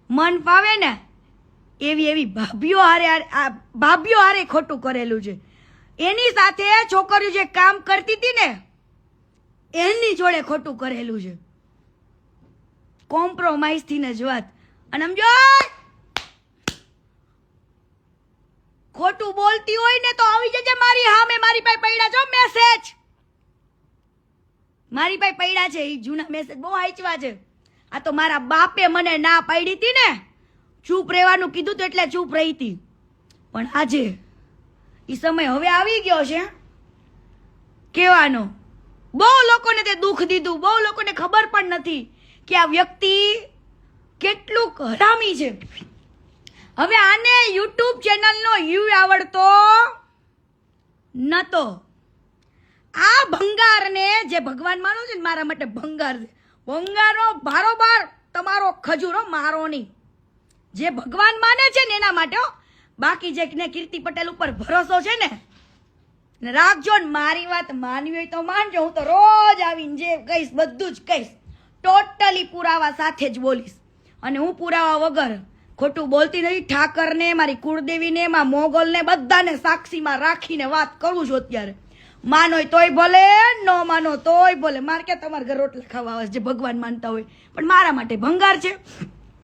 મન ફાવે ને એવી એવી ભાભીઓ હારે ખોટું કરેલું છે. એની સાથે છોકરીઓ જે કામ કરતી હતી ને એની જોડે ખોટું કરેલું છે. કોમ્પ્રોમાઇઝ થી ને જ વાત. અને સમજો ખોટું બોલતી હોય ને તો આવી જજે મારી સામે. મારી પાસે પડ્યા છો મેસેજ, મારી પાસે પડ્યા છે એ જૂના મેસેજ બહુ વાંચવા છે. આ તો મારા બાપે મને ના પાડી હતી ને, ચૂપ રહેવાનું કીધું તો એટલે ચૂપ રહી હતી. પણ આજે એ સમય હવે આવી ગયો છે કહેવાનો. બહુ લોકોને તે દુઃખ દીધું, બહુ લોકોને ખબર પણ નથી કે આ વ્યક્તિ કેટલું હરામી છે. હવે આને યુટ્યુબ ચેનલનો યુ આવડતો નતો. આ ભંગારને જે ભગવાન માનો છે ને મારા માટે ભંગાર છે. ભંગારનો બારોબાર તમારો ખજૂરો મારો નહીં. જે ભગવાન માને છે ને એના માટે. બાકી જે કીર્તિ પટેલ ઉપર ભરોસો છે ને રાખજો ને. મારી વાત માનવી હોય તો માનજો. હું તો રોજ આવીને જે કહીશ બધું જ કહીશ, ટોટલી પુરાવા સાથે જ બોલીશ. અને હું પુરાવા વગર ખોટું બોલતી નથી. ઠાકરને, મારી કુળદેવીને, માં મોગલને બધાને સાક્ષીમાં રાખીને વાત કરું છું અત્યારે. માનો તોય ભલે, ન માનો તોય ભલે. મારે ક્યાં તમારા ઘર રોટલા ખાવા આવે જે ભગવાન માનતા હોય, પણ મારા માટે ભંગાર છે.